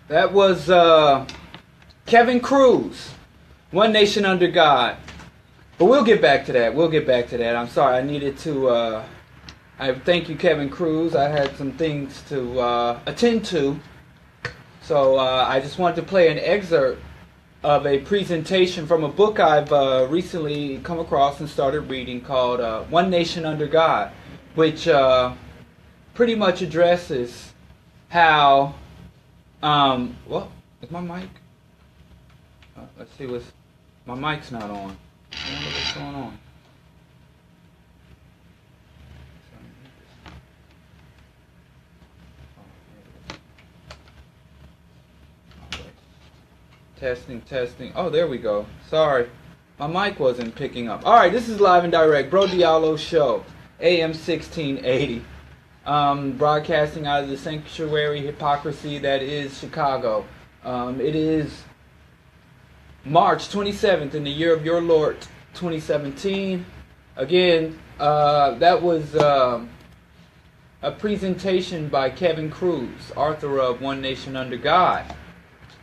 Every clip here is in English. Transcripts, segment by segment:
That was Kevin Cruz, One Nation Under God. But we'll get back to that. I'm sorry, I needed to... I thank you, Kevin Cruz. I had some things to attend to. So I just wanted to play an excerpt of a presentation from a book I've recently come across and started reading called One Nation Under God, which pretty much addresses how... well, is my mic? Let's see my mic's not on. I wonder what's going on. Testing. Oh, there we go. Sorry. My mic wasn't picking up. Alright, this is live and direct. Bro Diallo Show. AM 1680. Broadcasting out of the sanctuary hypocrisy that is Chicago. It is March 27th in the year of your Lord 2017. Again, that was a presentation by Kevin Cruz, author of One Nation Under God,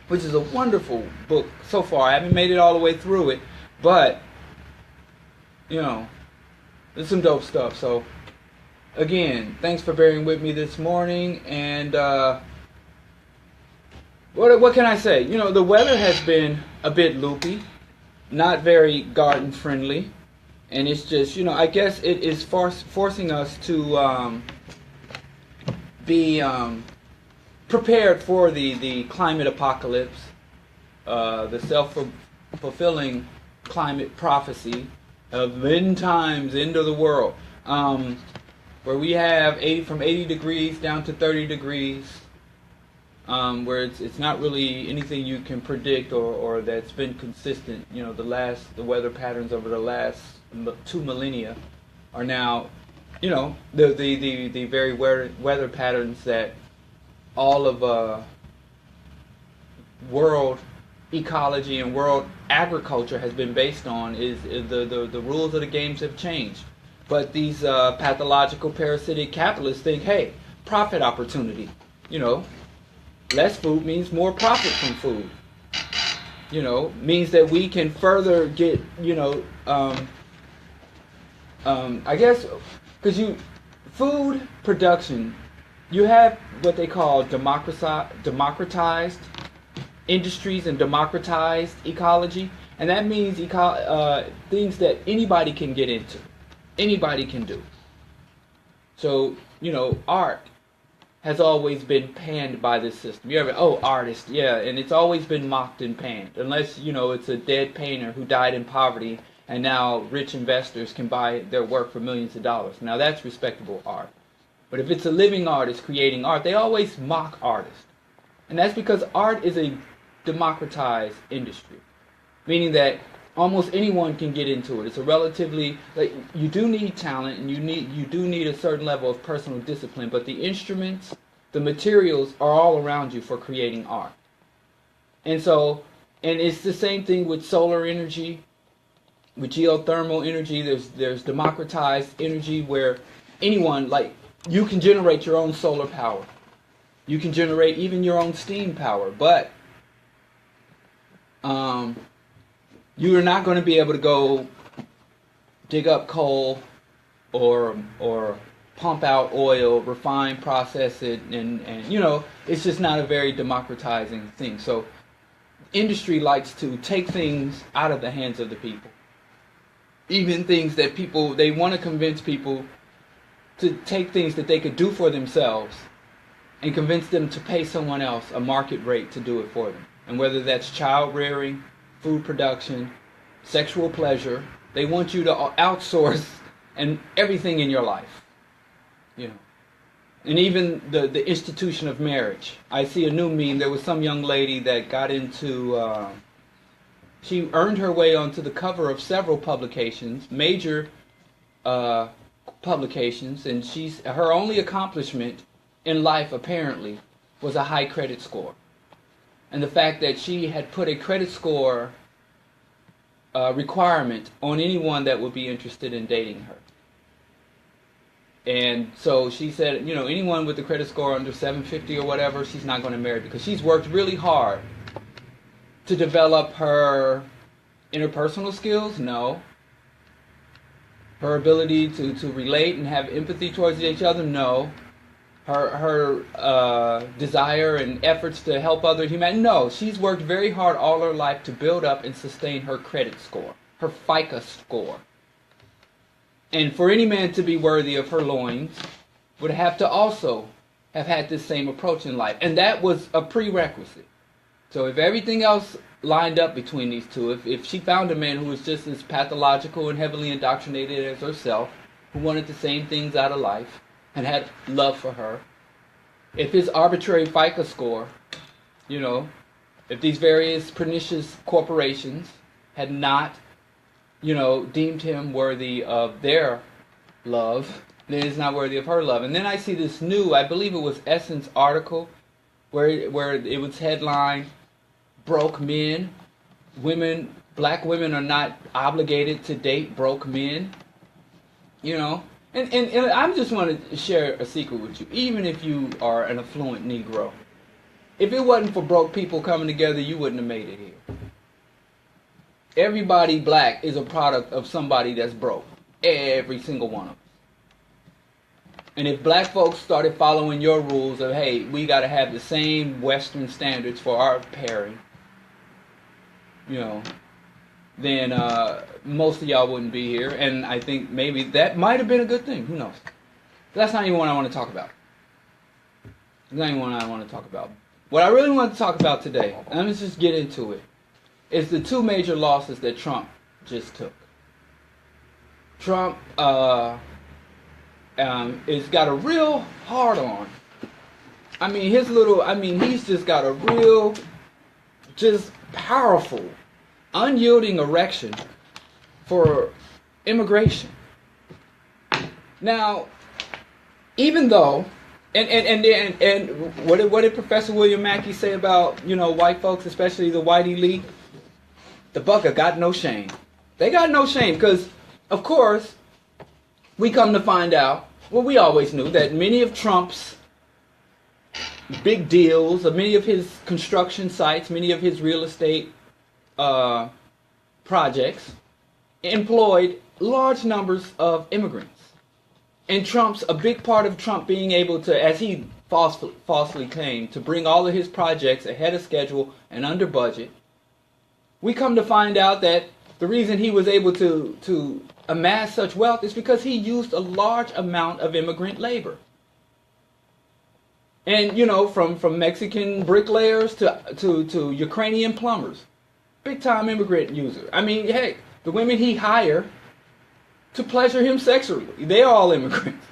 which is a wonderful book so far. I haven't made it all the way through it, but, you know, there's some dope stuff. So, again, thanks for bearing with me this morning. And what can I say? You know, the weather has been a bit loopy, not very garden friendly. And it's just, you know, I guess it is forcing us to be... prepared for the climate apocalypse, the self-fulfilling climate prophecy of end times, end of the world, where we have from 80 degrees down to 30 degrees, where it's not really anything you can predict or that's been consistent. You know, the weather patterns over the last 2 millennia are now, you know, the very weather patterns that all of world ecology and world agriculture has been based on. Is the rules of the games have changed. But these pathological parasitic capitalists think, hey, profit opportunity. You know, less food means more profit from food. You know, means that we can further get, you know, I guess, because food production, you have what they call democratized industries and democratized ecology, and that means things that anybody can get into, anybody can do. So, you know, art has always been panned by this system. You ever, artist, yeah, and it's always been mocked and panned, unless, you know, it's a dead painter who died in poverty, and now rich investors can buy their work for millions of dollars. Now that's respectable art. But if it's a living artist creating art, they always mock artists. And that's because art is a democratized industry, meaning that almost anyone can get into it. It's a relatively, like, you do need talent and you do need a certain level of personal discipline, but the instruments, the materials are all around you for creating art. And so, and it's the same thing with solar energy, with geothermal energy. There's democratized energy where anyone, like, you can generate your own solar power. You can generate even your own steam power, but you are not going to be able to go dig up coal or pump out oil, refine, process it, and you know, it's just not a very democratizing thing. So industry likes to take things out of the hands of the people. Even things that they want to convince people to take things that they could do for themselves and convince them to pay someone else a market rate to do it for them. And whether that's child rearing, food production, sexual pleasure, they want you to outsource and everything in your life. You know. And even the institution of marriage. I see a new meme. There was some young lady that got into, she earned her way onto the cover of several publications, major publications, and her only accomplishment in life apparently was a high credit score. And the fact that she had put a credit score requirement on anyone that would be interested in dating her. And so she said, anyone with a credit score under 750 or whatever, she's not going to marry because she's worked really hard to develop her interpersonal skills. No. Her ability to relate and have empathy towards each other. No. Her desire and efforts to help other humanity. No. She's worked very hard all her life to build up and sustain her credit score, her FICO score. And for any man to be worthy of her loins would have to also have had this same approach in life. And that was a prerequisite. So if everything else lined up between these two, if she found a man who was just as pathological and heavily indoctrinated as herself, who wanted the same things out of life and had love for her, if his arbitrary FICO score, if these various pernicious corporations had not deemed him worthy of their love, then he's not worthy of her love. And then I see this new, I believe it was Essence article, where it was headlined, broke men, black women are not obligated to date broke men, And I just want to share a secret with you. Even if you are an affluent Negro, if it wasn't for broke people coming together, you wouldn't have made it here. Everybody black is a product of somebody that's broke. Every single one of us. And if black folks started following your rules of, hey, we got to have the same Western standards for our pairing, then most of y'all wouldn't be here. And I think maybe that might have been a good thing. Who knows? But that's not even what I want to talk about. That's not even what I want to talk about. What I really want to talk about today, and let's just get into it, is the two major losses that Trump just took. Trump has got a real hard on. He's just got a real, just powerful, unyielding erection for immigration. Now, even though, and what did Professor William Mackey say about, white folks, especially the white elite? The bucker got no shame. They got no shame because, of course, we come to find out, well, we always knew that many of Trump's big deals, many of his construction sites, many of his real estate projects employed large numbers of immigrants. And a big part of Trump being able to, as he falsely claimed, to bring all of his projects ahead of schedule and under budget, we come to find out that the reason he was able to amass such wealth is because he used a large amount of immigrant labor. And, from Mexican bricklayers to Ukrainian plumbers. Big time immigrant user. Hey, the women he hired to pleasure him sexually, they're all immigrants.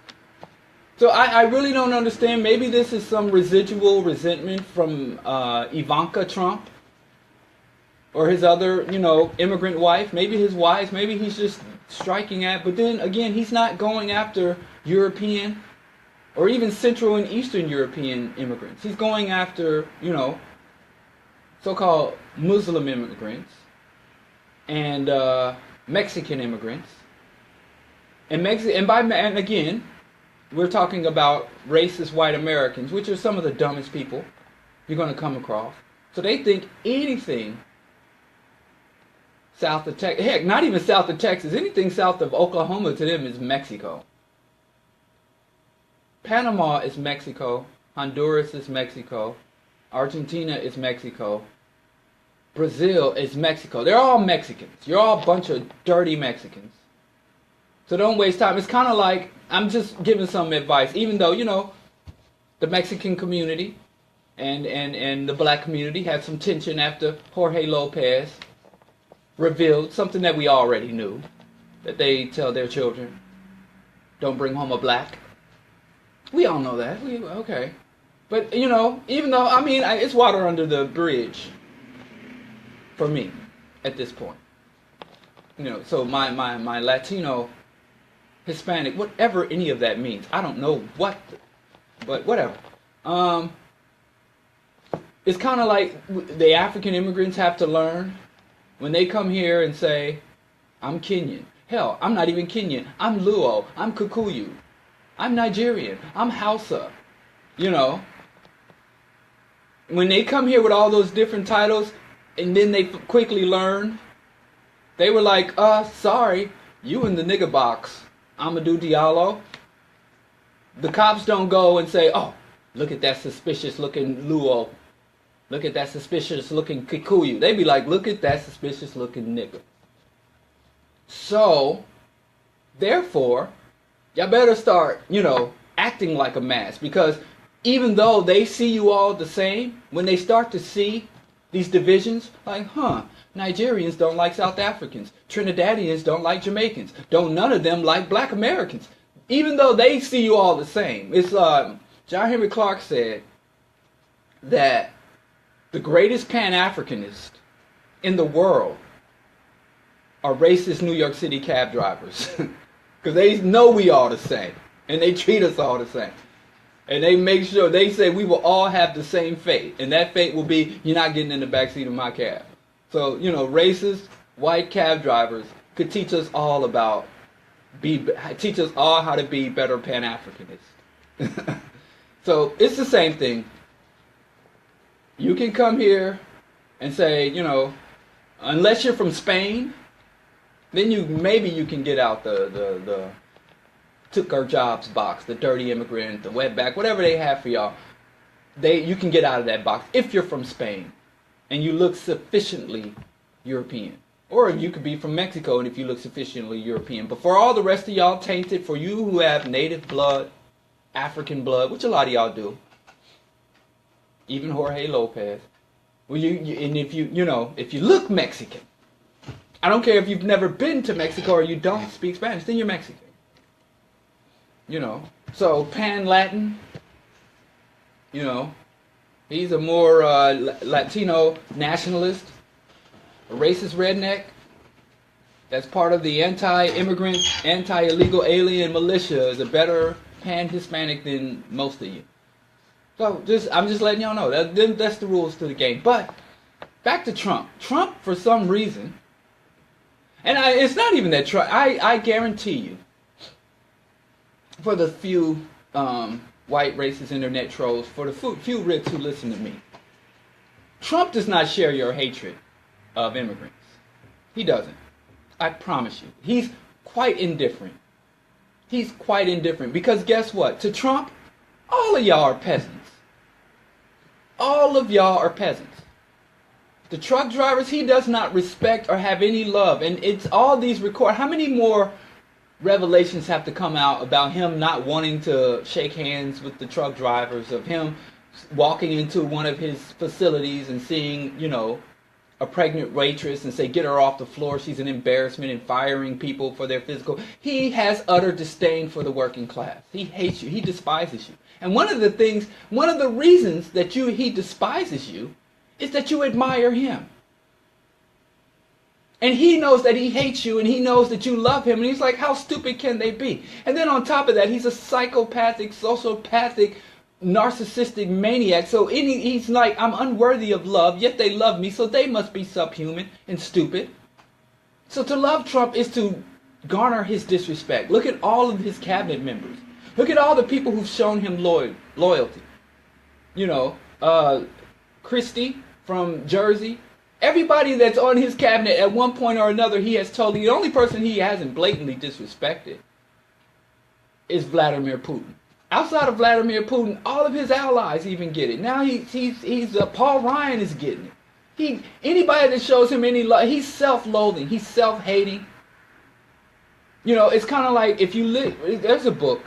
So I really don't understand. Maybe this is some residual resentment from Ivanka Trump. Or his other, immigrant wife, maybe his wives, maybe he's just striking at, but then again, he's not going after European or even Central and Eastern European immigrants. He's going after, so-called Muslim immigrants and Mexican immigrants. And again, we're talking about racist white Americans, which are some of the dumbest people you're going to come across. So they think anything south of Texas, heck, not even south of Texas, anything south of Oklahoma to them is Mexico. Panama is Mexico. Honduras is Mexico. Argentina is Mexico. Brazil is Mexico. They're all Mexicans. You're all a bunch of dirty Mexicans. So don't waste time. It's kind of like, I'm just giving some advice, even though, the Mexican community and the black community had some tension after Jorge Lopez revealed something that we already knew, that they tell their children, don't bring home a black. We all know that. Okay. But, even though, it's water under the bridge for me at this point. So my Latino, Hispanic, whatever any of that means, I don't know but whatever. It's kind of like the African immigrants have to learn when they come here and say, I'm Kenyan. Hell, I'm not even Kenyan. I'm Luo. I'm Kikuyu. I'm Nigerian. I'm Hausa. You know, when they come here with all those different titles, and then they quickly learn, they were like, sorry, you in the nigga box. Amadou Diallo. The cops don't go and say, oh, look at that suspicious looking Luo. Look at that suspicious looking Kikuyu. They be like, look at that suspicious looking nigga. So, therefore, y'all better start, acting like a mass. Because even though they see you all the same, when they start to see these divisions, like, Nigerians don't like South Africans. Trinidadians don't like Jamaicans. None of them like black Americans. Even though they see you all the same. It's John Henry Clark said that the greatest Pan-Africanists in the world are racist New York City cab drivers. Because they know we all the same. And they treat us all the same. And they make sure, they say we will all have the same fate. And that fate will be, you're not getting in the backseat of my cab. So, racist white cab drivers could teach us all teach us all how to be better Pan-Africanists. So, it's the same thing. You can come here and say, unless you're from Spain, then maybe you can get out the took our jobs box, the dirty immigrant, the wetback, whatever they have for y'all. You can get out of that box if you're from Spain and you look sufficiently European. Or you could be from Mexico and if you look sufficiently European. But for all the rest of y'all tainted, for you who have native blood, African blood, which a lot of y'all do, even Jorge Lopez, well, and if you look Mexican, I don't care if you've never been to Mexico or you don't speak Spanish, then you're Mexican. So Pan-Latin, he's a more Latino nationalist, a racist redneck that's part of the anti-immigrant, anti-illegal alien militia, is a better Pan-Hispanic than most of you. So I'm just letting y'all know, that's the rules to the game. But back to Trump. Trump, for some reason, and it's not even that Trump, I guarantee you, for the few white racist internet trolls, for the few rich who listen to me, Trump does not share your hatred of immigrants. He doesn't. I promise you. He's quite indifferent. He's quite indifferent because guess what? To Trump, all of y'all are peasants. All of y'all are peasants. The truck drivers, he does not respect or have any love. And it's all these how many more revelations have to come out about him not wanting to shake hands with the truck drivers, of him walking into one of his facilities and seeing, a pregnant waitress and say, get her off the floor, she's an embarrassment, and firing people for their physical. He has utter disdain for the working class. He hates you. He despises you. And one of the reasons that he despises you is that you admire him. And he knows that he hates you, and he knows that you love him, and he's like, how stupid can they be? And then on top of that, he's a psychopathic, sociopathic, narcissistic maniac. So he's like, I'm unworthy of love, yet they love me, so they must be subhuman and stupid. So to love Trump is to garner his disrespect. Look at all of his cabinet members. Look at all the people who've shown him loyalty. Christie from Jersey. Everybody that's on his cabinet at one point or another, he has told. The only person he hasn't blatantly disrespected is Vladimir Putin. Outside of Vladimir Putin, all of his allies even get it. Now he's Paul Ryan is getting it. Anybody that shows him any love, he's self-loathing, he's self-hating. It's kind of like if you there's a book,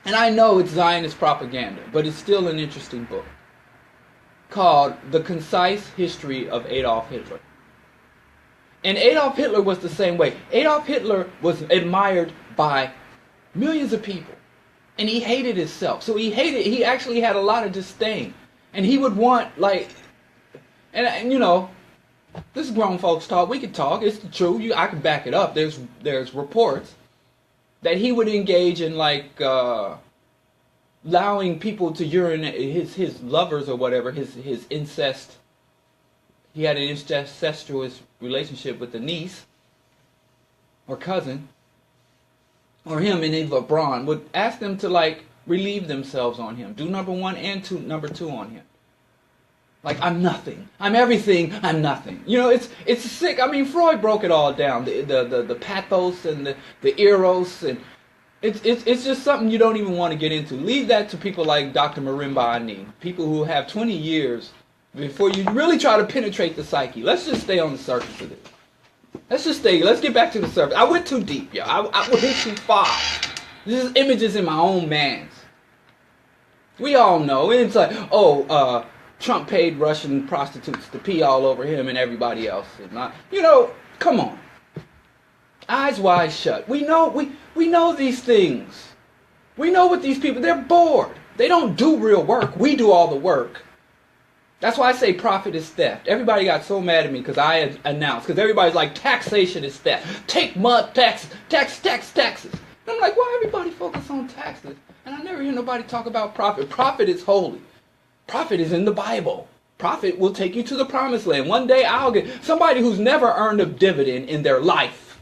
and I know it's Zionist propaganda, but it's still an interesting book, called The Concise History of Adolf Hitler. And Adolf Hitler was the same way. Adolf Hitler was admired by millions of people. And he hated himself. So he actually had a lot of disdain. And he would want, and this is grown folks talk. We can talk. It's true. I can back it up. There's reports that he would engage in allowing people to urinate, his lovers or whatever, his incest. He had an incestuous relationship with a niece or cousin. or him and LeBron would ask them to like relieve themselves on him. Do number one and number two on him. Like, I'm nothing. I'm everything. I'm nothing. You know, it's sick. I mean, Freud broke it all down. The pathos and the eros, and it's just something you don't even want to get into. Leave that to people like Dr. Marimba Ani, people who have 20 years before you really try to penetrate the psyche. Let's just stay on the surface of this. Let's get back to the surface. I went too deep, yo. I went too far. This is images in my own man's. We all know. It's like, Trump paid Russian prostitutes to pee all over him and everybody else. Come on. Eyes wide shut. We know these things. We know what these people, they're bored. They don't do real work. We do all the work. That's why I say profit is theft. Everybody got so mad at me because I announced, because everybody's like, taxation is theft. Take taxes. And I'm like, why everybody focus on taxes? And I never hear nobody talk about profit. Profit is holy. Profit is in the Bible. Profit will take you to the promised land. One day I'll get somebody who's never earned a dividend in their life.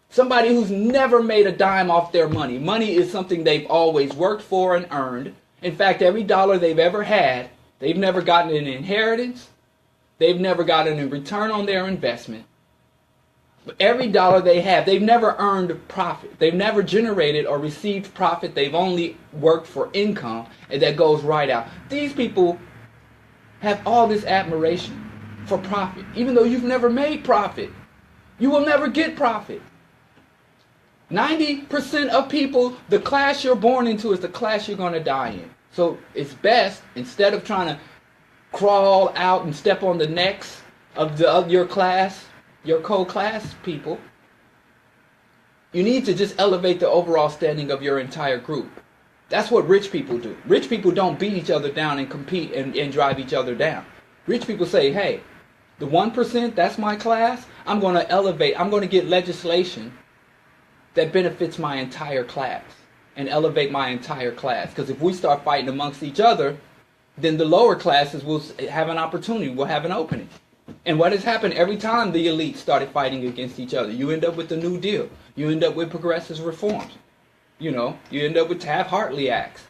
Somebody who's never made a dime off their money. Money is something they've always worked for and earned. In fact, every dollar they've ever had, they've never gotten an inheritance. They've never gotten a return on their investment. But every dollar they have, they've never earned profit. They've never generated or received profit. They've only worked for income, and that goes right out. These people have all this admiration for profit, even though you've never made profit. You will never get profit. 90% of people, the class you're born into is the class you're going to die in. So it's best, instead of trying to crawl out and step on the necks of your class, your co-class people, you need to just elevate the overall standing of your entire group. That's what rich people do. Rich people don't beat each other down and compete and drive each other down. Rich people say, hey, the 1%, that's my class. I'm going to elevate. I'm going to get legislation that benefits my entire class and elevate my entire class. Because if we start fighting amongst each other, then the lower classes will have an opportunity, will have an opening. And what has happened every time the elite started fighting against each other? You end up with the New Deal. You end up with progressive reforms. You end up with Taft-Hartley acts.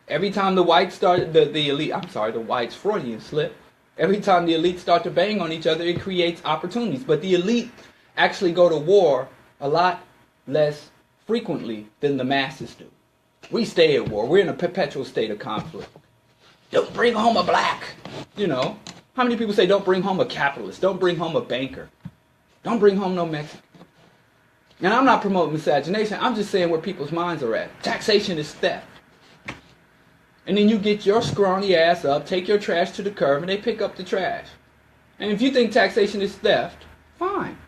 Every time the whites started, the elite, the whites, Freudian slip. Every time the elite start to bang on each other, it creates opportunities. But the elite actually go to war a lot less frequently than the masses do. We stay at war. We're in a perpetual state of conflict. Don't bring home a black. How many people say don't bring home a capitalist? Don't bring home a banker. Don't bring home no Mexican. And I'm not promoting miscegenation. I'm just saying where people's minds are at. Taxation is theft. And then you get your scrawny ass up, take your trash to the curb, and they pick up the trash. And if you think taxation is theft, fine.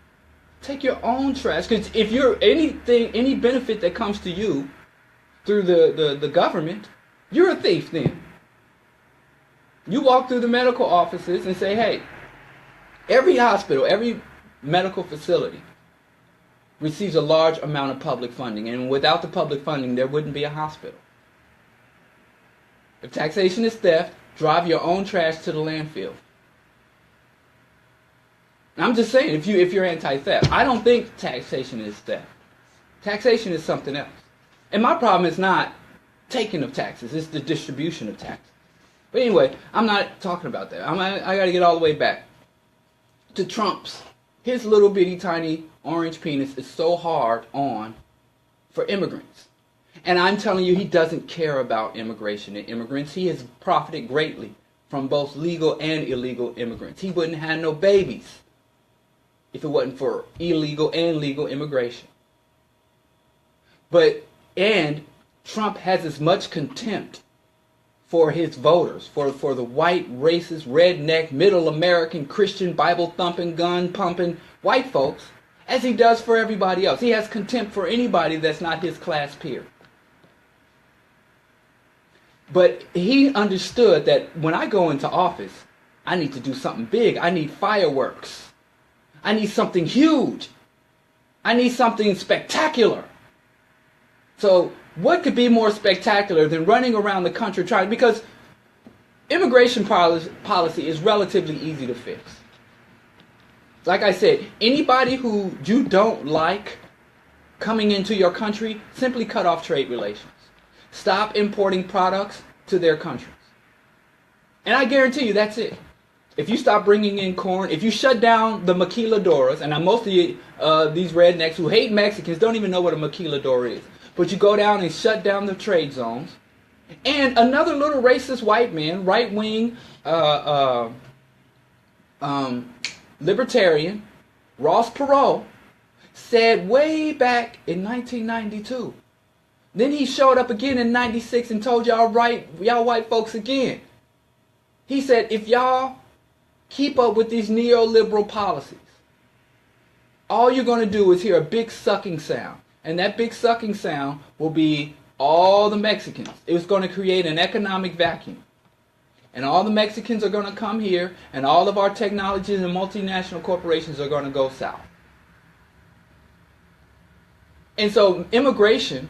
Take your own trash. Because if you're any benefit that comes to you through the government, you're a thief then. You walk through the medical offices and say, hey, every hospital, every medical facility receives a large amount of public funding. And without the public funding, there wouldn't be a hospital. If taxation is theft, drive your own trash to the landfill. I'm just saying, if you're anti-theft, I don't think taxation is theft. Taxation is something else. And my problem is not taking of taxes, it's the distribution of taxes. But anyway, I'm not talking about that. I got to get all the way back to Trump's. His little bitty tiny orange penis is so hard on for immigrants. And I'm telling you, he doesn't care about immigration and immigrants. He has profited greatly from both legal and illegal immigrants. He wouldn't have no babies if it wasn't for illegal and legal immigration. And Trump has as much contempt for his voters, for the white, racist, redneck, middle American, Christian, Bible-thumping, gun-pumping white folks, as he does for everybody else. He has contempt for anybody that's not his class peer. But he understood that when I go into office, I need to do something big. I need fireworks. I need something huge. I need something spectacular. So what could be more spectacular than running around the country trying, because immigration policy is relatively easy to fix. Like I said, anybody who you don't like coming into your country, simply cut off trade relations. Stop importing products to their countries. And I guarantee you that's it. If you stop bringing in corn, if you shut down the maquiladoras, and most of these rednecks who hate Mexicans don't even know what a maquiladora is, but you go down and shut down the trade zones, and another little racist white man, right-wing, libertarian, Ross Perot, said way back in 1992. Then he showed up again in 96 and told y'all white folks again. He said, if y'all keep up with these neoliberal policies, all you're going to do is hear a big sucking sound. And that big sucking sound will be all the Mexicans. It was going to create an economic vacuum. And all the Mexicans are going to come here, and all of our technologies and multinational corporations are going to go south. And so immigration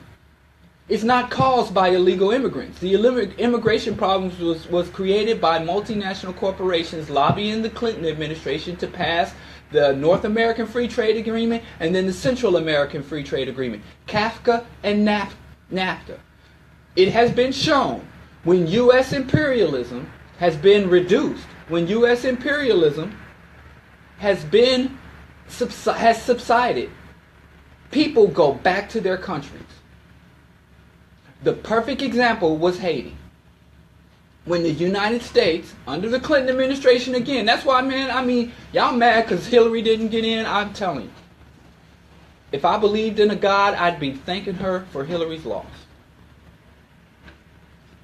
is not caused by illegal immigrants. The immigration problems was created by multinational corporations lobbying the Clinton administration to pass the North American Free Trade Agreement and then the Central American Free Trade Agreement, CAFTA and NAFTA. It has been shown when U.S. imperialism has been reduced, when U.S. imperialism has subsided, people go back to their countries. The perfect example was Haiti. When the United States, under the Clinton administration again, that's why, man, y'all mad because Hillary didn't get in. I'm telling you. If I believed in a God, I'd be thanking her for Hillary's loss.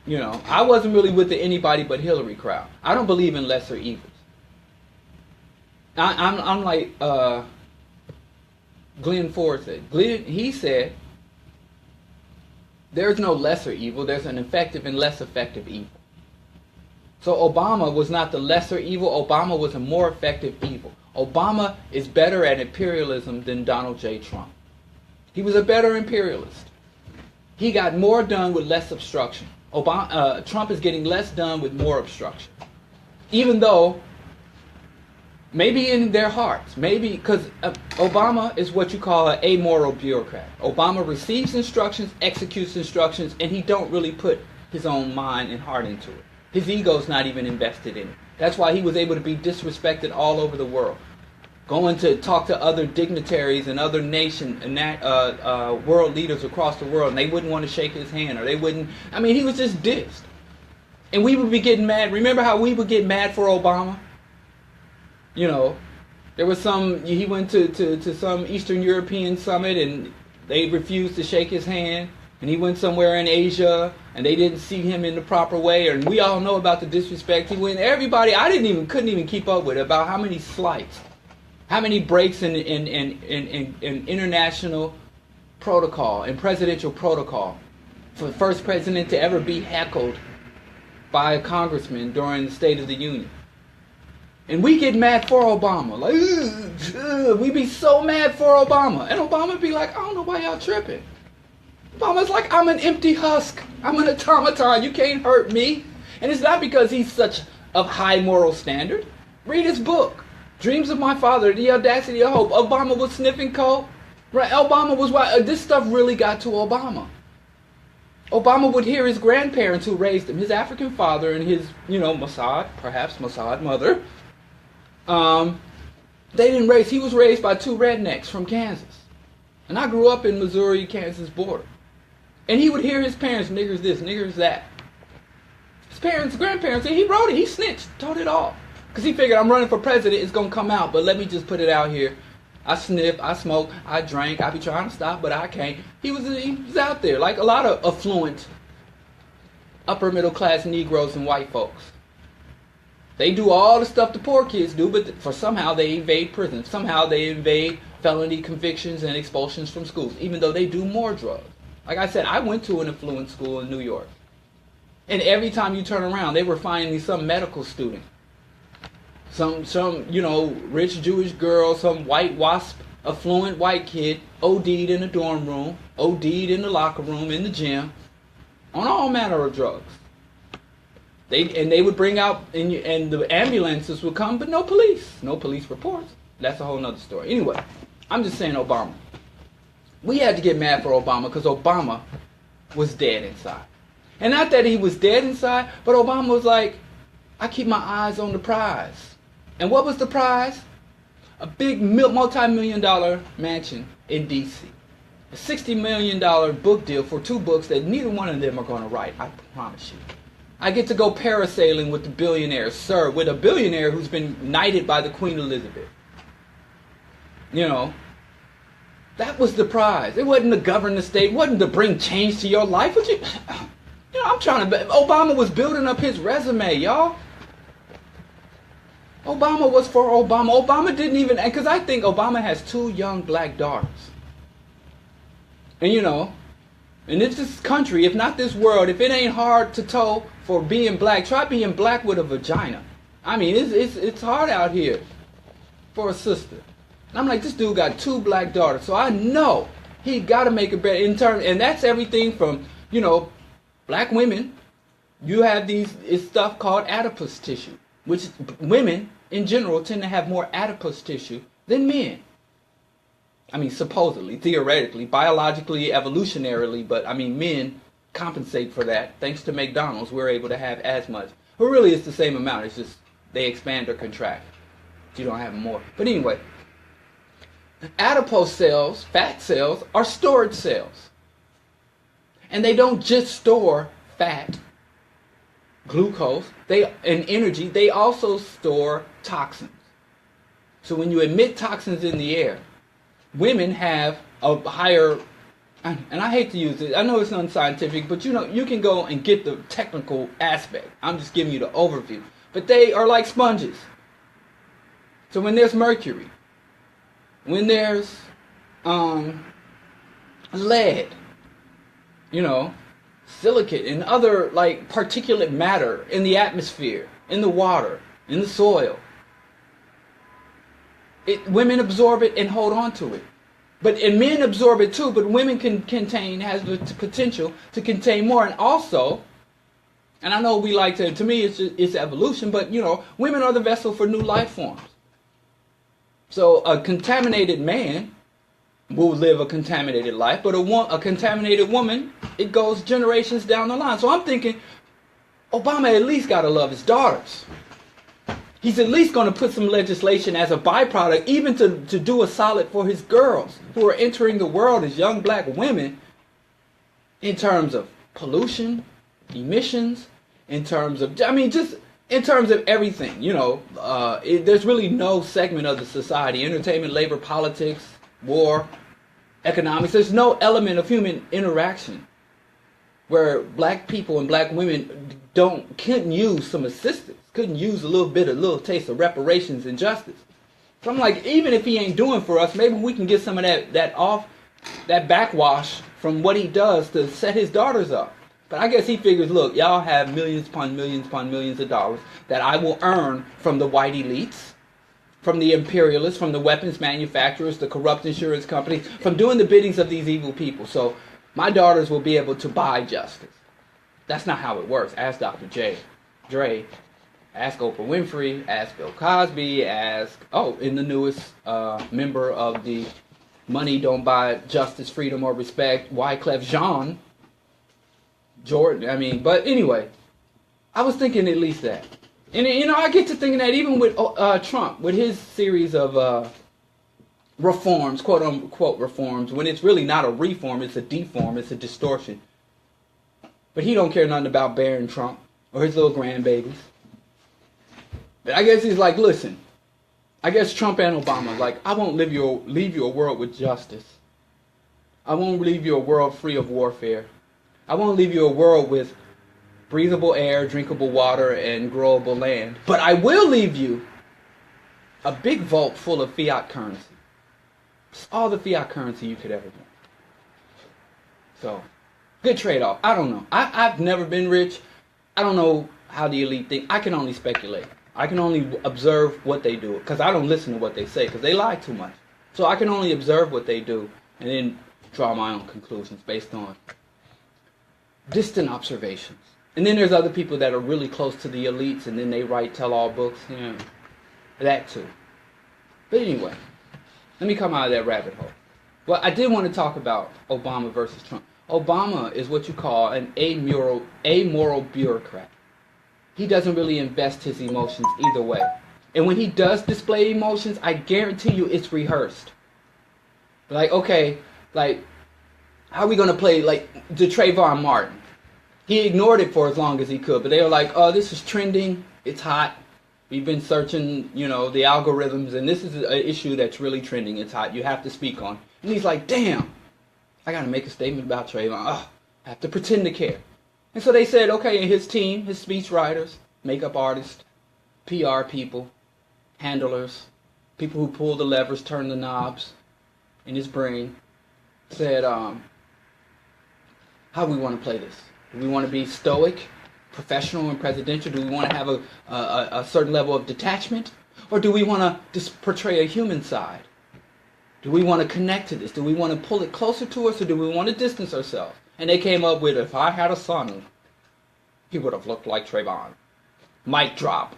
You know, I wasn't really with the anybody but Hillary crowd. I don't believe in lesser evils. I'm like Glenn Ford said. He said, there's no lesser evil, there's an effective and less effective evil. So Obama was not the lesser evil, Obama was a more effective evil. Obama is better at imperialism than Donald J. Trump. He was a better imperialist. He got more done with less obstruction. Trump is getting less done with more obstruction. Even though, maybe in their hearts, maybe because Obama is what you call an amoral bureaucrat. Obama receives instructions, executes instructions, and he don't really put his own mind and heart into it. His ego's not even invested in it. That's why he was able to be disrespected all over the world. Going to talk to other dignitaries and other nation and world leaders across the world, and they wouldn't want to shake his hand, or they wouldn't. He was just dissed. And we would be getting mad. Remember how we would get mad for Obama? You know, there was he went to some Eastern European summit and they refused to shake his hand. And he went somewhere in Asia and they didn't see him in the proper way. And we all know about the disrespect. He went, everybody, couldn't even keep up with it, about how many slights, how many breaks in international protocol, in presidential protocol, for the first president to ever be heckled by a congressman during the State of the Union. And we get mad for Obama. Like, we be so mad for Obama. And Obama be like, I don't know why y'all tripping. Obama's like, I'm an empty husk. I'm an automaton. You can't hurt me. And it's not because he's such of high moral standard. Read his book, Dreams of My Father, The Audacity of Hope. Obama was sniffing coke. Right? Obama was why this stuff really got to Obama. Obama would hear his grandparents who raised him, his African father and his, Mossad mother. He was raised by two rednecks from Kansas. And I grew up in Missouri-Kansas border. And he would hear his parents, niggers this, niggers that. His grandparents, he wrote it, he snitched, told it all. Because he figured, I'm running for president, it's going to come out, but let me just put it out here. I sniff, I smoke, I drank, I be trying to stop, but I can't. He was out there, like a lot of affluent, upper middle class Negroes and white folks. They do all the stuff the poor kids do, but somehow they evade prison. Somehow they evade felony convictions and expulsions from schools, even though they do more drugs. Like I said, I went to an affluent school in New York. And every time you turn around, they were finding some medical student. Some rich Jewish girl, some white wasp, affluent white kid, OD'd in the dorm room, OD'd in the locker room, in the gym, on all manner of drugs. They would bring out, and the ambulances would come, but no police reports. That's a whole nother story. Anyway, I'm just saying Obama. We had to get mad for Obama because Obama was dead inside. And not that he was dead inside, but Obama was like, I keep my eyes on the prize. And what was the prize? A big multi-million-dollar mansion in D.C. A $60 million book deal for 2 books that neither one of them are going to write, I promise you. I get to go parasailing with the billionaire, sir, with a billionaire who's been knighted by the Queen Elizabeth. You know, that was the prize. It wasn't to govern the state. It wasn't to bring change to your life. I'm trying to... Obama was building up his resume, y'all. Obama was for Obama. Obama didn't even... Because I think Obama has 2 young black daughters. And you know, in this country, if not this world, if it ain't hard to toe for being black, try being black with a vagina. I mean, it's hard out here for a sister. And I'm like, this dude got 2 black daughters, so I know he got to make it better in turn. And that's everything from, you know, black women. You have it's stuff called adipose tissue, which women in general tend to have more adipose tissue than men. I mean, supposedly, theoretically, biologically, evolutionarily, but I mean, men compensate for that. Thanks to McDonald's, we're able to have as much. But really, it's the same amount. It's just they expand or contract. You don't have more. But anyway, adipose cells, fat cells, are storage cells. And they don't just store fat, glucose, and energy. They also store toxins. So when you emit toxins in the air, women have a higher, and I hate to use it, I know it's unscientific, but you know, you can go and get the technical aspect. I'm just giving you the overview. But they are like sponges. So when there's mercury, when there's lead, you know, silicate and other like particulate matter in the atmosphere, in the water, in the soil, women absorb it and hold on to it. And men absorb it too, but women has the potential to contain more. And also, and I know we like to me it's evolution, but you know, women are the vessel for new life forms. So a contaminated man will live a contaminated life, but a contaminated woman, it goes generations down the line. So I'm thinking, Obama at least got to love his daughters. He's at least going to put some legislation as a byproduct, even to do a solid for his girls who are entering the world as young black women, in terms of pollution, emissions, in terms of, I mean, just in terms of everything. You know, there's really no segment of the society, entertainment, labor, politics, war, economics, there's no element of human interaction where black people and black women couldn't use some assistance, couldn't use a little taste of reparations and justice. So I'm like, even if he ain't doing for us, maybe we can get some of that backwash from what he does to set his daughters up. But I guess he figures, look, y'all have millions upon millions upon millions of dollars that I will earn from the white elites, from the imperialists, from the weapons manufacturers, the corrupt insurance companies, from doing the biddings of these evil people. So my daughters will be able to buy justice. That's not how it works. Ask Dr. Dre, ask Oprah Winfrey, ask Bill Cosby, in the newest member of the Money Don't Buy Justice, Freedom, or Respect, Wyclef Jean, Jordan. I mean, but anyway, I was thinking at least that. And, you know, I get to thinking that even with Trump, with his series of reforms, quote unquote reforms, when it's really not a reform, it's a deform, it's a distortion. But he don't care nothing about Barron Trump or his little grandbabies. But I guess he's like, listen, I guess Trump and Obama, like, I won't leave you a world with justice. I won't leave you a world free of warfare. I won't leave you a world with breathable air, drinkable water, and growable land. But I will leave you a big vault full of fiat currency. It's all the fiat currency you could ever want. So, good trade-off. I don't know. I've never been rich. I don't know how the elite think. I can only speculate. I can only observe what they do, because I don't listen to what they say, because they lie too much. So I can only observe what they do and then draw my own conclusions based on distant observations. And then there's other people that are really close to the elites, and then they write tell-all books. Yeah, that too. But anyway, let me come out of that rabbit hole. Well, I did want to talk about Obama versus Trump. Obama is what you call an amoral bureaucrat. He doesn't really invest his emotions either way. And when he does display emotions, I guarantee you it's rehearsed. Like, okay, like, how are we going to play, like, the Trayvon Martin? He ignored it for as long as he could, but they were like, oh, this is trending, it's hot. We've been searching, the algorithms, and this is an issue that's really trending, it's hot, you have to speak on. And he's like, damn, I got to make a statement about Trayvon. I have to pretend to care. And so they said, okay, and his team, his speech writers, makeup artists, PR people, handlers, people who pull the levers, turn the knobs in his brain, said, how do we want to play this? Do we want to be stoic, professional, and presidential? Do we want to have a certain level of detachment? Or do we want to just portray a human side? Do we want to connect to this? Do we want to pull it closer to us, or do we want to distance ourselves? And they came up with, if I had a son, he would have looked like Trayvon. Mic drop.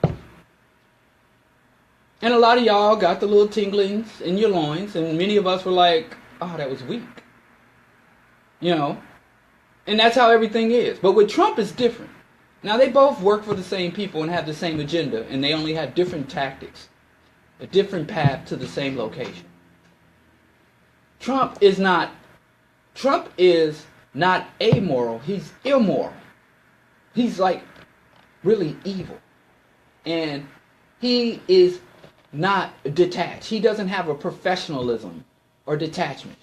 And a lot of y'all got the little tinglings in your loins, and many of us were like, oh, that was weak. And that's how everything is. But with Trump, it's different. Now, they both work for the same people and have the same agenda, and they only have different tactics, a different path to the same location. Trump is not amoral, he's immoral. He's like really evil. And he is not detached. He doesn't have a professionalism or detachment.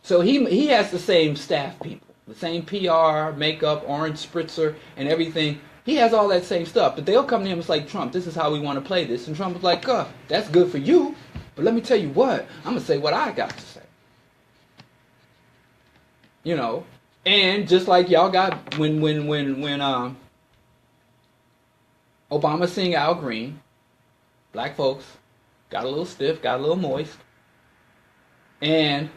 So he has the same staff people, the same PR, makeup, orange spritzer, and everything. He has all that same stuff. But they'll come to him and it's like, Trump, this is how we want to play this. And Trump is like, that's good for you. But let me tell you what, I'm going to say what I got to say. And just like y'all got when Obama sing Al Green, black folks got a little stiff, got a little moist. And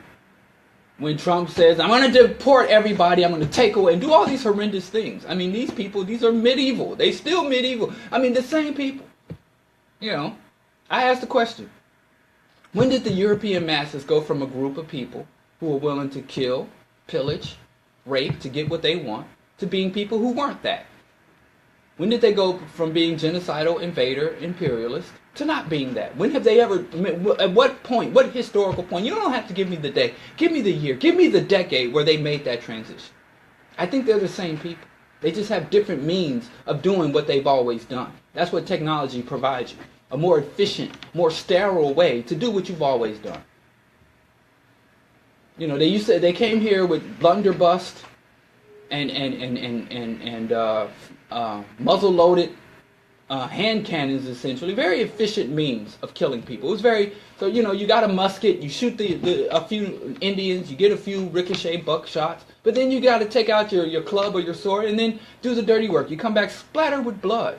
when Trump says, I'm going to deport everybody, I'm going to take away, and do all these horrendous things. I mean, these people, these are medieval. They still medieval. I mean, the same people. I asked the question, when did the European masses go from a group of people who were willing to kill, pillage, rape to get what they want, to being people who weren't that? When did they go from being genocidal, invader, imperialist, to not being that? When have they ever, at what point, what historical point? You don't have to give me the day. Give me the year. Give me the decade where they made that transition. I think they're the same people. They just have different means of doing what they've always done. That's what technology provides you. A more efficient, more sterile way to do what you've always done. They came here with blunderbuss and muzzle-loaded hand cannons, essentially. Very efficient means of killing people. It was very, so, you got a musket, you shoot a few Indians, you get a few ricochet buckshots, but then you got to take out your club or your sword and then do the dirty work. You come back splattered with blood.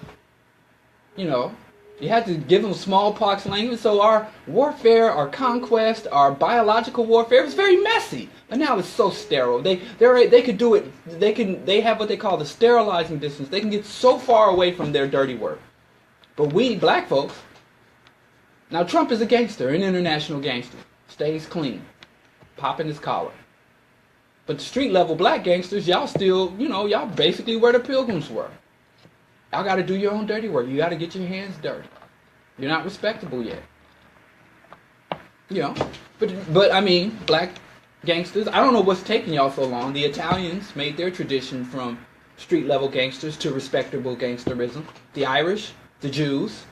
You had to give them smallpox language, so our warfare, our conquest, our biological warfare was very messy. But now it's so sterile. They could do it. They have what they call the sterilizing distance. They can get so far away from their dirty work. But we black folks. Now Trump is a gangster, an international gangster. Stays clean, popping his collar. But the street level black gangsters, y'all still, y'all basically where the Pilgrims were. Y'all got to do your own dirty work. You got to get your hands dirty. You're not respectable yet. But I mean, black gangsters, I don't know what's taking y'all so long. The Italians made their tradition from street level gangsters to respectable gangsterism. The Irish, the Jews.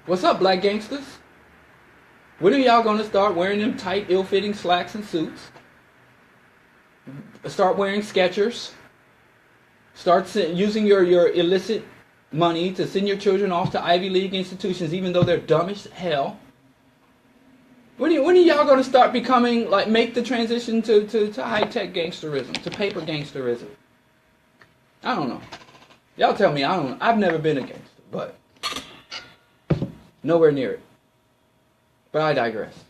What's up, black gangsters? When are y'all going to start wearing them tight, ill-fitting slacks and suits? Start wearing Skechers? Start using your illicit money to send your children off to Ivy League institutions, even though they're dumb as hell. When are y'all going to start becoming, make the transition to high-tech gangsterism, to paper gangsterism? I don't know. Y'all tell me. I've never been a gangster, but nowhere near it. But I digress.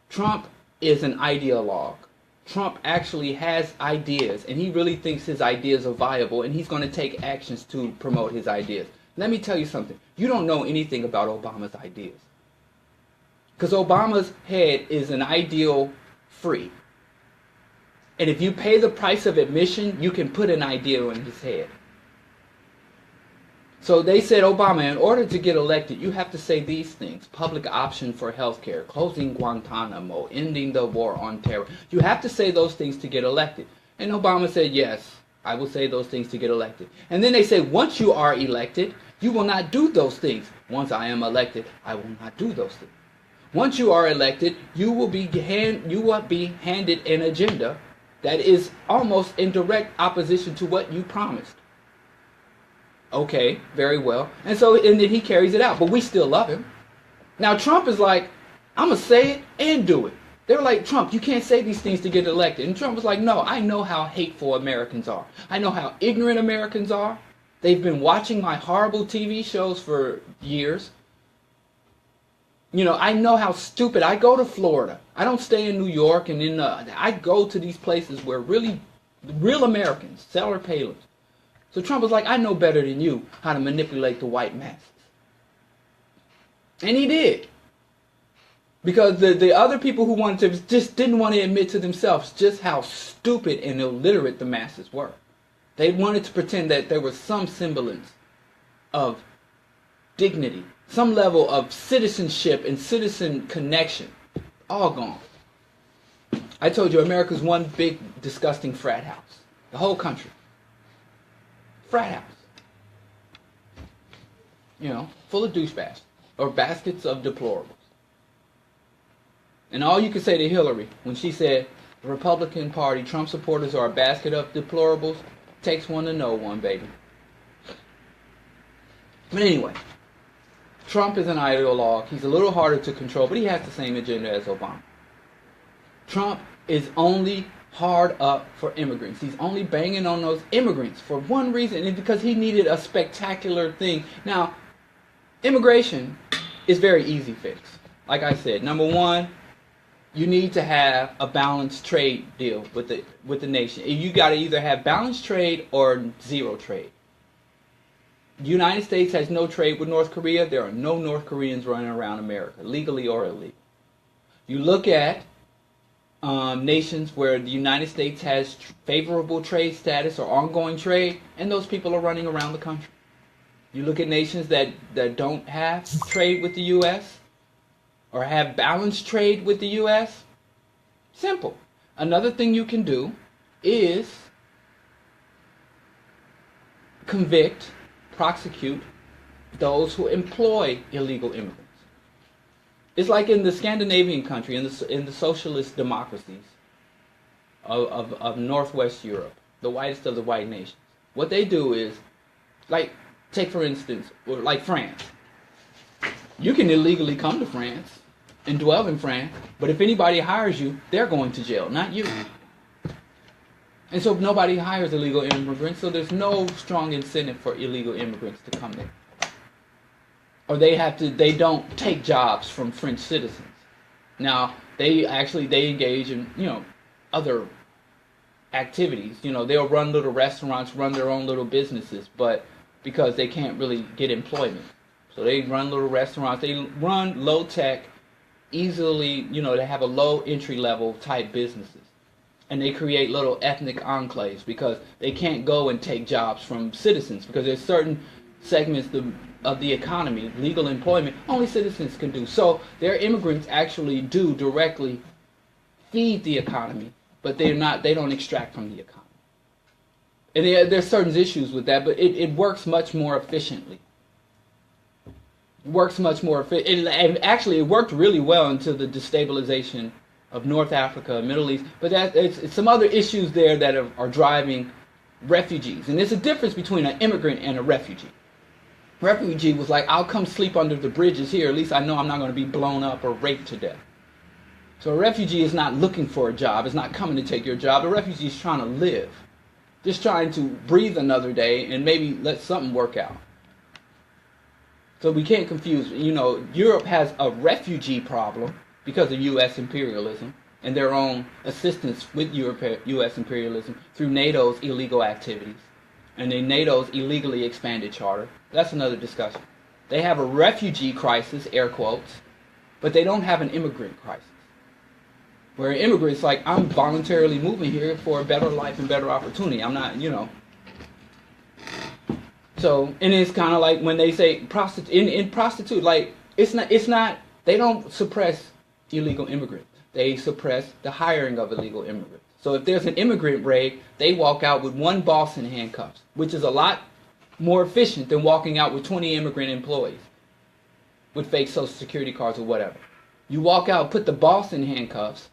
Trump is an ideologue. Trump actually has ideas, and he really thinks his ideas are viable, and he's going to take actions to promote his ideas. Let me tell you something. You don't know anything about Obama's ideas. Because Obama's head is an ideal free. And if you pay the price of admission, you can put an ideal in his head. So they said, Obama, in order to get elected, you have to say these things. Public option for health care, closing Guantanamo, ending the war on terror. You have to say those things to get elected. And Obama said, yes, I will say those things to get elected. And then they say, once you are elected, you will not do those things. Once I am elected, I will not do those things. Once you are elected, you will be handed an agenda that is almost in direct opposition to what you promised. Okay, very well. And then he carries it out, but we still love him. Now Trump is like, I'm going to say it and do it. They were like, Trump, you can't say these things to get elected. And Trump was like, no, I know how hateful Americans are. I know how ignorant Americans are. They've been watching my horrible TV shows for years. You know, I know how stupid. I go to Florida. I don't stay in New York, and I go to these places where real Americans, Sarah Palin. So Trump was like, I know better than you how to manipulate the white masses. And he did. Because the other people who wanted to just didn't want to admit to themselves just how stupid and illiterate the masses were. They wanted to pretend that there was some semblance of dignity, some level of citizenship and citizen connection. All gone. I told you America's one big disgusting frat house. The whole country. Frat house. You know, full of douchebags. Or baskets of deplorables. And all you can say to Hillary, when she said, the Republican Party, Trump supporters are a basket of deplorables, takes one to know one, baby. But anyway, Trump is an ideologue. He's a little harder to control, but he has the same agenda as Obama. Trump is only hard up for immigrants. He's only banging on those immigrants for one reason, and because he needed a spectacular thing. Now, immigration is very easy fix. Like I said, number one, you need to have a balanced trade deal with the nation. You got to either have balanced trade or zero trade. The United States has no trade with North Korea. There are no North Koreans running around America, legally or illegal. You look at nations where the United States has favorable trade status or ongoing trade, and those people are running around the country. You look at nations that don't have trade with the U.S., or have balanced trade with the U.S. Simple. Another thing you can do is convict, prosecute those who employ illegal immigrants. It's like in the Scandinavian country, in the socialist democracies of Northwest Europe, the whitest of the white nations. What they do is, like, take for instance, like France. You can illegally come to France and dwell in France, but if anybody hires you, they're going to jail, not you. And so nobody hires illegal immigrants, so there's no strong incentive for illegal immigrants to come there. Or they don't take jobs from French citizens. Now, they engage in, other activities. They'll run little restaurants, run their own little businesses, but because they can't really get employment. So they run little restaurants, they run low-tech, easily, they have a low entry-level type businesses. And they create little ethnic enclaves because they can't go and take jobs from citizens because there's certain segments of the economy, legal employment, only citizens can do. So their immigrants actually do directly feed the economy, but they don't extract from the economy. And there's certain issues with that, but it works much more efficiently. And actually, it worked really well until the destabilization of North Africa, Middle East. But it's some other issues there that are driving refugees. And there's a difference between an immigrant and a refugee. Refugee was like, I'll come sleep under the bridges here. At least I know I'm not going to be blown up or raped to death. So a refugee is not looking for a job. It's not coming to take your job. The refugee is trying to live. Just trying to breathe another day and maybe let something work out. So we can't confuse. Europe has a refugee problem because of U.S. imperialism and their own assistance with U.S. imperialism through NATO's illegal activities and then NATO's illegally expanded charter. That's another discussion. They have a refugee crisis, air quotes, but they don't have an immigrant crisis. Where immigrants, like, I'm voluntarily moving here for a better life and better opportunity. I'm not, So, and it's kind of like when they say prostitute, like, it's not, they don't suppress illegal immigrants. They suppress the hiring of illegal immigrants. So if there's an immigrant raid, they walk out with one boss in handcuffs, which is a lot more efficient than walking out with 20 immigrant employees with fake social security cards or whatever. You walk out, put the boss in handcuffs,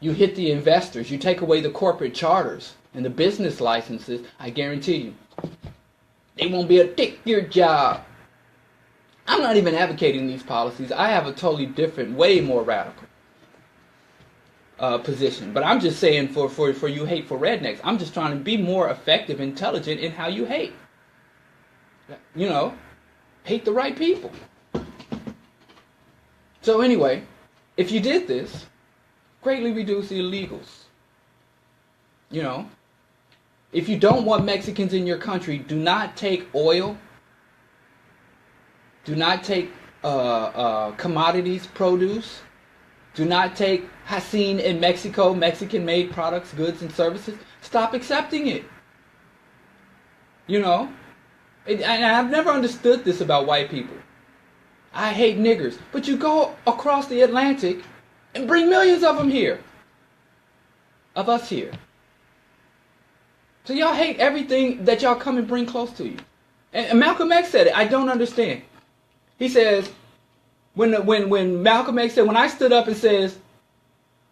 you hit the investors, you take away the corporate charters and the business licenses, I guarantee you, they won't be able to take your job. I'm not even advocating these policies. I have a totally different, way more radical position. But I'm just saying for you hateful rednecks, I'm just trying to be more effective, intelligent in how you hate. Hate the right people. So anyway, if you did this, greatly reduce the illegals. If you don't want Mexicans in your country, do not take oil. Do not take commodities, produce. Do not take Hassin in Mexico, Mexican-made products, goods, and services. Stop accepting it. And I've never understood this about white people. I hate niggers. But you go across the Atlantic and bring millions of them here. Of us here. So y'all hate everything that y'all come and bring close to you. And Malcolm X said it. I don't understand. He says, when Malcolm X said, when I stood up and says,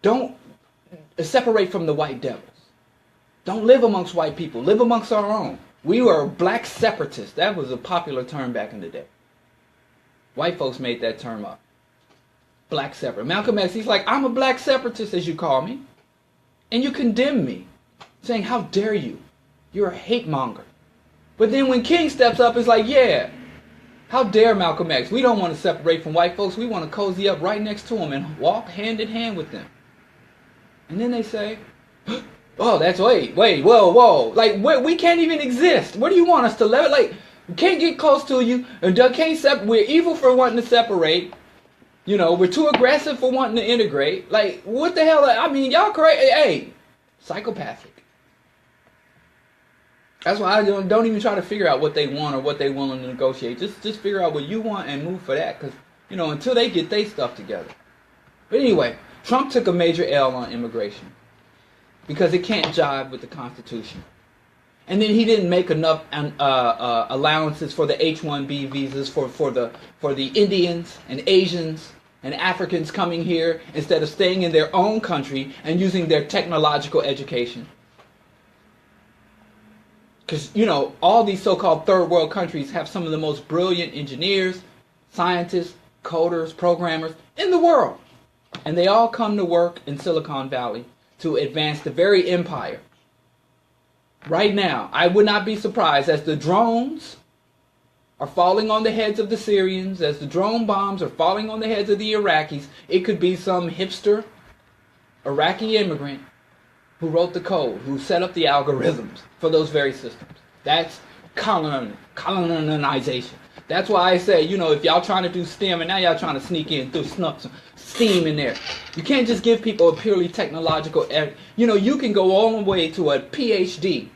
don't separate from the white devils. Don't live amongst white people. Live amongst our own. We were black separatists. That was a popular term back in the day. White folks made that term up. Black separatist. Malcolm X, he's like, I'm a black separatist, as you call me. And you condemn me. Saying, how dare you? You're a hate monger. But then when King steps up, it's like, yeah, how dare Malcolm X? We don't want to separate from white folks. We want to cozy up right next to them and walk hand in hand with them. And then they say, oh, that's, wait, whoa. Like, we can't even exist. What do you want us to live? Like, we can't get close to you. And we're evil for wanting to separate. We're too aggressive for wanting to integrate. Like, what the hell? I mean, y'all crazy. Hey, psychopathic. That's why I don't even try to figure out what they want or what they willing to negotiate. Just figure out what you want and move for that. Because, until they get their stuff together. But anyway, Trump took a major L on immigration. Because it can't jive with the Constitution. And then he didn't make enough allowances for the H-1B visas for the Indians and Asians and Africans coming here instead of staying in their own country and using their technological education. Because, all these so-called third world countries have some of the most brilliant engineers, scientists, coders, programmers in the world. And they all come to work in Silicon Valley to advance the very empire. Right now, I would not be surprised as the drones are falling on the heads of the Syrians, as the drone bombs are falling on the heads of the Iraqis, it could be some hipster Iraqi immigrant who wrote the code, who set up the algorithms for those very systems. That's colonization. That's why I say, if y'all trying to do STEM and now y'all trying to sneak in through some STEAM in there. You can't just give people a purely technological, you can go all the way to a PhD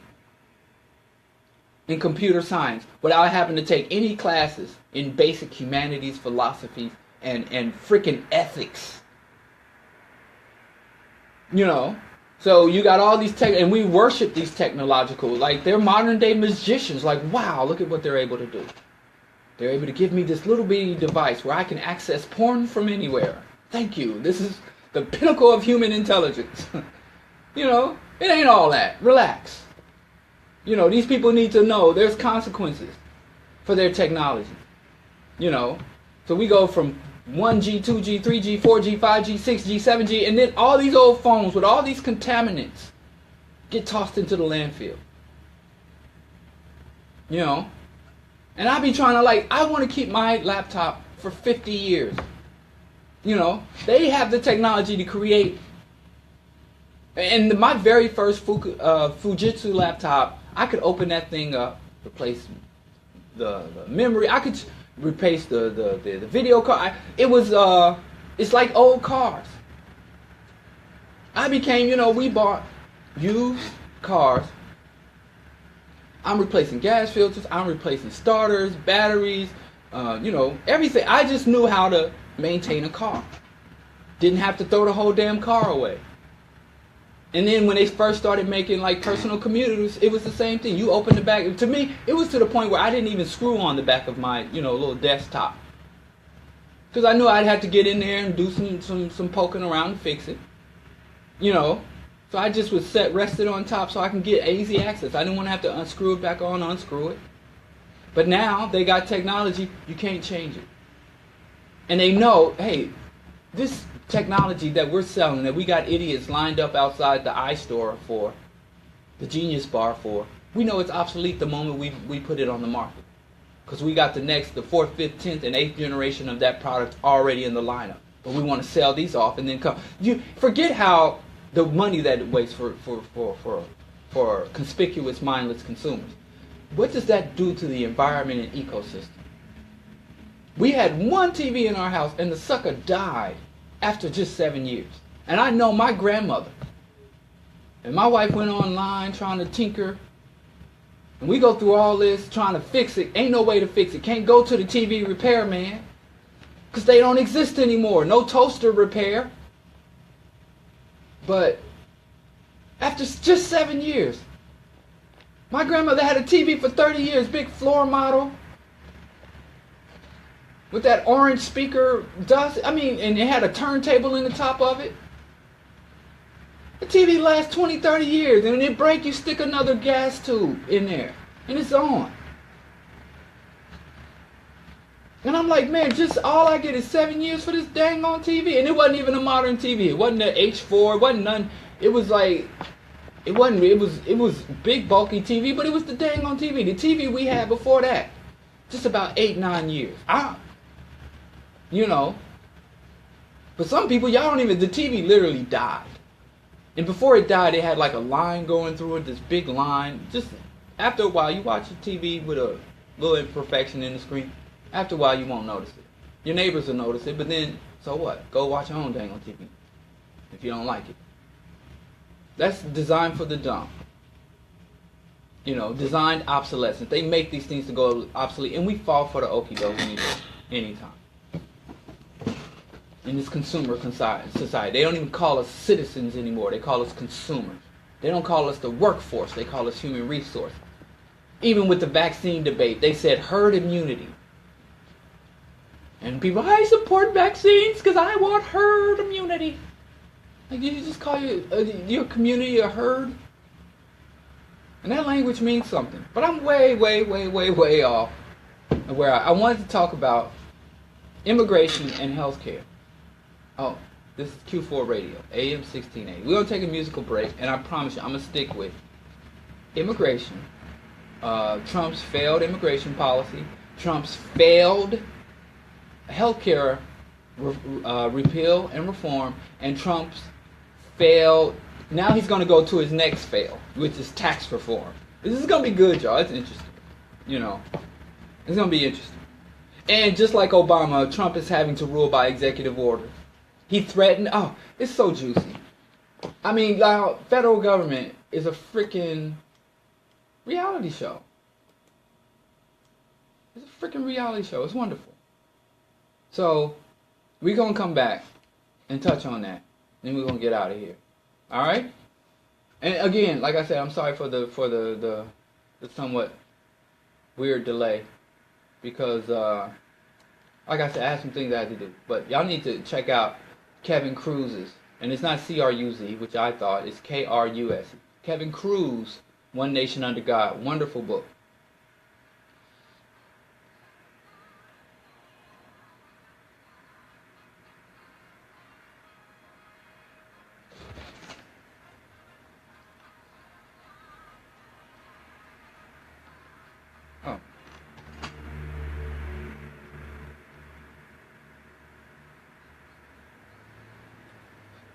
in computer science without having to take any classes in basic humanities, philosophy, and freaking ethics. So you got all these and we worship these technological, like they're modern day magicians. Like, wow, look at what they're able to do. They're able to give me this little bitty device where I can access porn from anywhere. Thank you. This is the pinnacle of human intelligence. It ain't all that. Relax. These people need to know there's consequences for their technology. So we go from 1G, 2G, 3G, 4G, 5G, 6G, 7G, and then all these old phones with all these contaminants get tossed into the landfill. And I be trying to I want to keep my laptop for 50 years. They have the technology to create. And my very first Fujitsu laptop, I could open that thing up, replace the memory. I could replace the video card. It was It's like old cars. I became, we bought used cars. I'm replacing gas filters. I'm replacing starters, batteries, everything. I just knew how to maintain a car. Didn't have to throw the whole damn car away. And then when they first started making like personal computers, it was the same thing. You open the back. To me, it was to the point where I didn't even screw on the back of my, little desktop. Because I knew I'd have to get in there and do some poking around and fix it. So I just was rested on top so I can get easy access. I didn't want to have to unscrew it back on, unscrew it. But now they got technology, you can't change it. And they know, hey, this technology that we're selling, that we got idiots lined up outside the iStore for, the Genius Bar for, we know it's obsolete the moment we put it on the market. Because we got the 4th, 5th, 10th, and 8th generation of that product already in the lineup. But we want to sell these off and then come. You forget how the money that it wastes for conspicuous, mindless consumers. What does that do to the environment and ecosystem? We had one TV in our house and the sucker died after just 7 years. And I know my grandmother. And my wife went online trying to tinker. And we go through all this trying to fix it. Ain't no way to fix it. Can't go to the TV repairman. Because they don't exist anymore. No toaster repair. But after just 7 years, my grandmother had a TV for 30 years, big floor model, with that orange speaker dust. And it had a turntable in the top of it. The TV lasts 20, 30 years, and when it breaks, you stick another gas tube in there, and it's on. And I'm like, man, just all I get is 7 years for this dang on TV. And it wasn't even a modern TV. It wasn't an H4. It wasn't none. It was like, it was big, bulky TV, but it was the dang on TV. The TV we had before that, just about 8, 9 years. But some people, y'all don't even, the TV literally died. And before it died, it had like a line going through it, this big line. Just after a while, you watch a TV with a little imperfection in the screen. After a while, you won't notice it. Your neighbors will notice it, but then, so what? Go watch your own dang on TV if you don't like it. That's designed for the dumb. Designed obsolescence. They make these things to go obsolete, and we fall for the okie doke anytime. In this consumer society, they don't even call us citizens anymore. They call us consumers. They don't call us the workforce. They call us human resource. Even with the vaccine debate, they said herd immunity. And people, I support vaccines because I want herd immunity. Like, you just call your community a herd? And that language means something. But I'm way off where I wanted to talk about immigration and healthcare. Oh, this is Q4 Radio, AM 1680. We're going to take a musical break, and I promise you, I'm going to stick with immigration, Trump's failed immigration policy, Trump's failed healthcare repeal and reform, and Trump's failed, now he's going to go to his next fail, which is tax reform. This is going to be good, y'all. It's interesting. It's going to be interesting. And just like Obama, Trump is having to rule by executive order. He threatened, it's so juicy. Our federal government is a freaking reality show. It's a freaking reality show. It's wonderful. So, we're going to come back and touch on that. Then we're going to get out of here. Alright? And again, like I said, I'm sorry for the somewhat weird delay. Because, like I said, I had some things I had to do. But y'all need to check out Kevin Cruz's, and it's not C-R-U-Z, which I thought, it's K-R-U-S. Kevin Cruz, One Nation Under God. Wonderful book. Oh.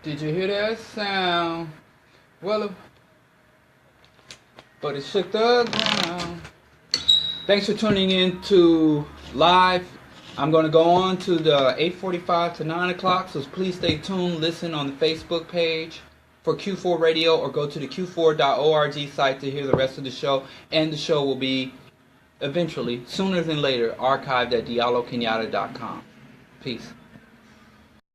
Did you hear that sound? Well, but it shook the ground. Thanks for tuning in to live. I'm going to go on to the 8:45 to 9 o'clock, so please stay tuned. Listen on the Facebook page for Q4 Radio, or go to the q4.org site to hear the rest of the show. And the show will be eventually, sooner than later, archived at diallokenyatta.com. Peace.